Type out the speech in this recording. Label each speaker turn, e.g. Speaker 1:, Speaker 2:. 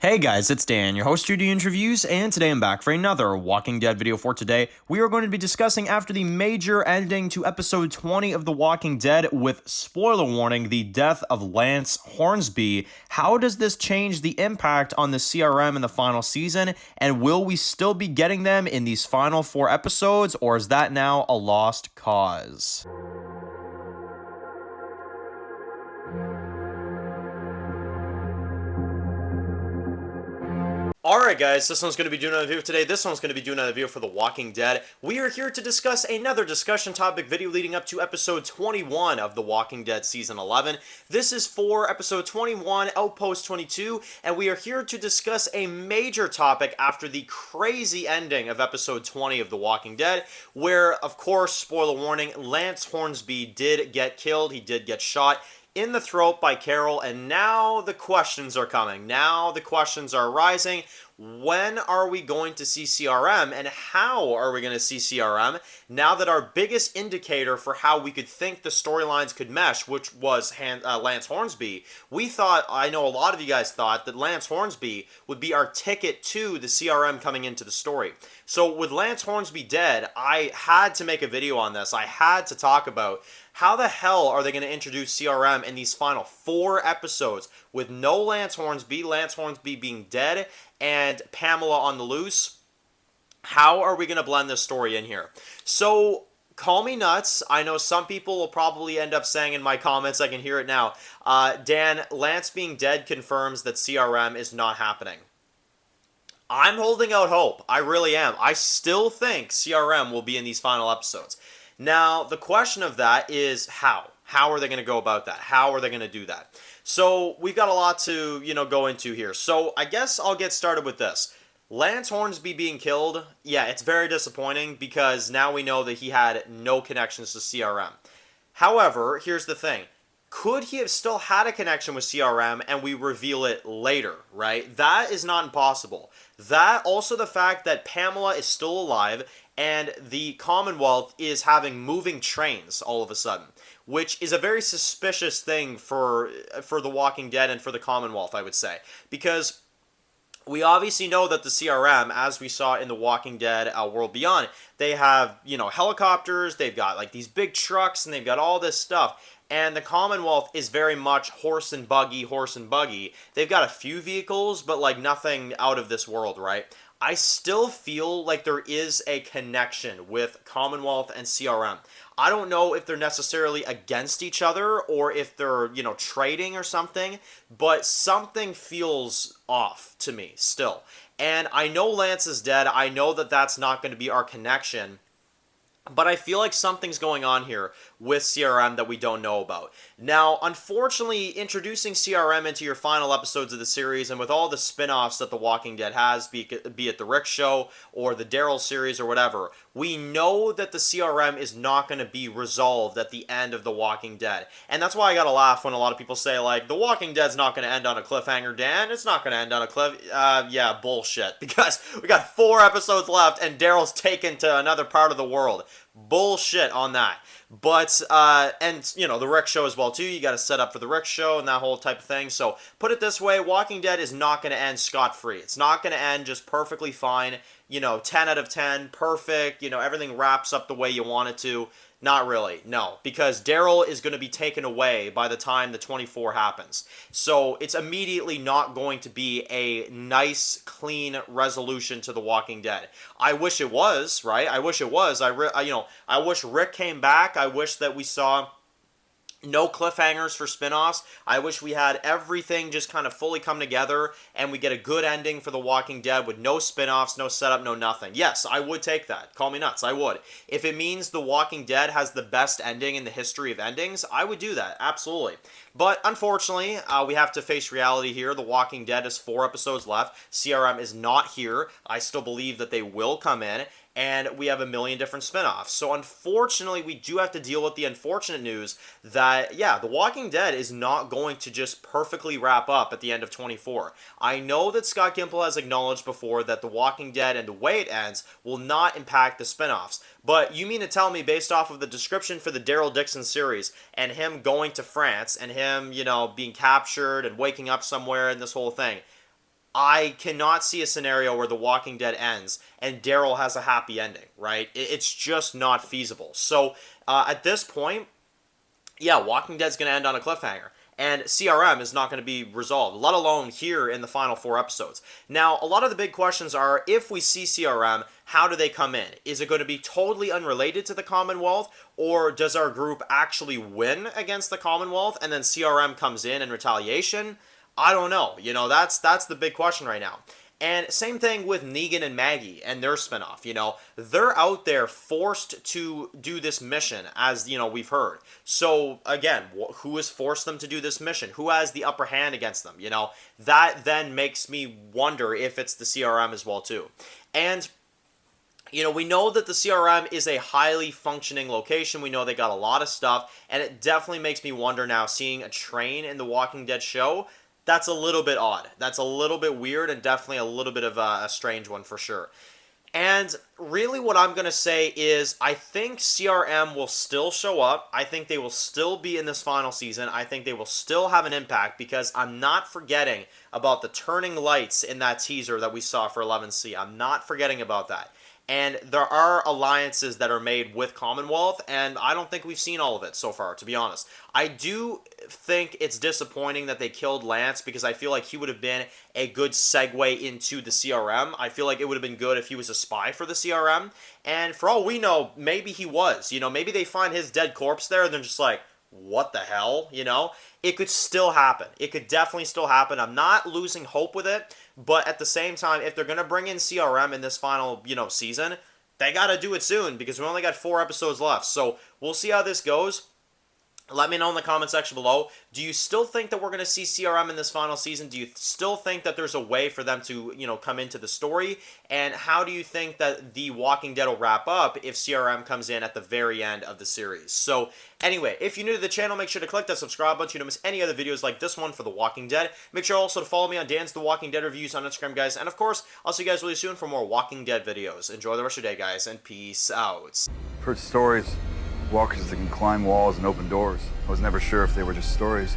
Speaker 1: Hey guys, it's Dan, your host, Studio Interviews, and today I'm back for another Walking Dead video for today. We are going to be discussing after the major ending to episode 20 of The Walking Dead with, spoiler warning, the death of Lance Hornsby. How does this change the impact on the CRM in the final season, and will we still be getting them in these final 4 episodes, or is that now a lost cause? Alright guys, this one's going to be doing another video today. This one's going to be doing another video for The Walking Dead. We are here to discuss another discussion topic video leading up to episode 21 of The Walking Dead Season 11. This is for episode 21, Outpost 22, and we are here to discuss a major topic after the crazy ending of episode 20 of The Walking Dead, where, of course, spoiler warning, Lance Hornsby did get killed, he did get shot in the throat by Carol, and now the questions are coming. Now the questions are arising. When are we going to see CRM, and how are we going to see CRM now that our biggest indicator for how we could think the storylines could mesh, which was Lance Hornsby, we thought, I know a lot of you guys thought, that Lance Hornsby would be our ticket to the CRM coming into the story. So with Lance Hornsby dead, I had to make a video on this. I had to talk about how the hell are they going to introduce CRM in these final 4 episodes with no Lance Hornsby being dead, and Pamela on the loose? How are we going to blend this story in here? So, call me nuts. I know some people will probably end up saying in my comments, I can hear it now, Dan, Lance being dead confirms that CRM is not happening. I'm holding out hope. I really am. I still think CRM will be in these final episodes. Now, the question of that is how? How are they going to go about that? How are they going to do that? So, we've got a lot to, go into here. So, I guess I'll get started with this. Lance Hornsby being killed, yeah, it's very disappointing because now we know that he had no connections to CRM. However, here's the thing. Could he have still had a connection with CRM and we reveal it later, right? That is not impossible. That, also the fact that Pamela is still alive and the Commonwealth is having moving trains all of a sudden, which is a very suspicious thing for The Walking Dead and for the Commonwealth, I would say. Because we obviously know that the CRM, as we saw in The Walking Dead World Beyond, they have, helicopters, they've got like these big trucks, and they've got all this stuff. And the Commonwealth is very much horse and buggy. They've got a few vehicles, but like nothing out of this world, right? I still feel like there is a connection with Commonwealth and CRM. I don't know if they're necessarily against each other or if they're, trading or something, but something feels off to me still. And I know Lance is dead. I know that that's not going to be our connection. But I feel like something's going on here with CRM that we don't know about. Now, unfortunately, introducing CRM into your final episodes of the series, and with all the spin-offs that The Walking Dead has, be it the Rick Show or the Daryl series or whatever, we know that the CRM is not going to be resolved at the end of The Walking Dead. And that's why I gotta laugh when a lot of people say, like, The Walking Dead's not going to end on a cliffhanger, Dan. It's not going to end on a yeah, bullshit. Because we got 4 episodes left, and Daryl's taken to another part of the world. Bullshit on that. But, and, the Rick Show as well, too. You got to set up for the Rick Show and that whole type of thing. So, put it this way, Walking Dead is not going to end scot-free. It's not going to end just perfectly fine. 10 out of 10, perfect. Everything wraps up the way you want it to. Not really, no, because Daryl is going to be taken away by the time the 24 happens. So it's immediately not going to be a nice, clean resolution to The Walking Dead. I wish it was, right? I wish it was. I wish Rick came back. I wish that we saw no cliffhangers for spin-offs. I wish we had everything just kind of fully come together and we get a good ending for The Walking Dead with no spin-offs, no setup, no nothing. Yes, I would take that. Call me nuts. I would. If it means The Walking Dead has the best ending in the history of endings, I would do that. Absolutely. But unfortunately, we have to face reality here. The Walking Dead has 4 episodes left. CRM is not here. I still believe that they will come in. And we have a million different spin-offs. So unfortunately, we do have to deal with the unfortunate news that, yeah, The Walking Dead is not going to just perfectly wrap up at the end of 24. I know that Scott Gimple has acknowledged before that The Walking Dead and the way it ends will not impact the spin-offs. But you mean to tell me, based off of the description for the Daryl Dixon series, and him going to France, and him, being captured and waking up somewhere and this whole thing, I cannot see a scenario where The Walking Dead ends and Daryl has a happy ending, right? It's just not feasible. So at this point, yeah, Walking Dead's going to end on a cliffhanger. And CRM is not going to be resolved, let alone here in the final 4 episodes. Now, a lot of the big questions are, if we see CRM, how do they come in? Is it going to be totally unrelated to the Commonwealth, or does our group actually win against the Commonwealth, and then CRM comes in retaliation? I don't know. You know, that's the big question right now. And same thing with Negan and Maggie and their spinoff. You know, they're out there forced to do this mission, as, you know, we've heard. So, again, who has forced them to do this mission? Who has the upper hand against them? You know, that then makes me wonder if it's the CRM as well, too. And you know, we know that the CRM is a highly functioning location. We know they got a lot of stuff, and it definitely makes me wonder now, seeing a train in the Walking Dead show, that's a little bit odd. That's a little bit weird, and definitely a little bit of a strange one for sure. And really what I'm going to say is, I think CRM will still show up. I think they will still be in this final season. I think they will still have an impact, because I'm not forgetting about the turning lights in that teaser that we saw for 11C. I'm not forgetting about that. And there are alliances that are made with Commonwealth, and I don't think we've seen all of it so far, to be honest. I do think it's disappointing that they killed Lance, because I feel like he would have been a good segue into the CRM. I feel like it would have been good if he was a spy for the CRM. And for all we know, maybe he was. You know, maybe they find his dead corpse there, and they're just like, what the hell, you know? It could still happen. It could definitely still happen. I'm not losing hope with it, but at the same time, if they're going to bring in CRM in this final, you know, season, they got to do it soon, because we only got 4 episodes left. So we'll see how this goes. Let me know in the comment section below. Do you still think that we're going to see CRM in this final season? Do you still think that there's a way for them to, you know, come into the story? And how do you think that The Walking Dead will wrap up if CRM comes in at the very end of the series? So anyway, if you're new to the channel, make sure to click that subscribe button so you don't miss any other videos like this one for The Walking Dead. Make sure also to follow me on Dan's The Walking Dead reviews on Instagram, guys. And of course, I'll see you guys really soon for more Walking Dead videos. Enjoy the rest of your day, guys, and peace out.
Speaker 2: I've heard stories. Walkers that can climb walls and open doors. I was never sure if they were just stories.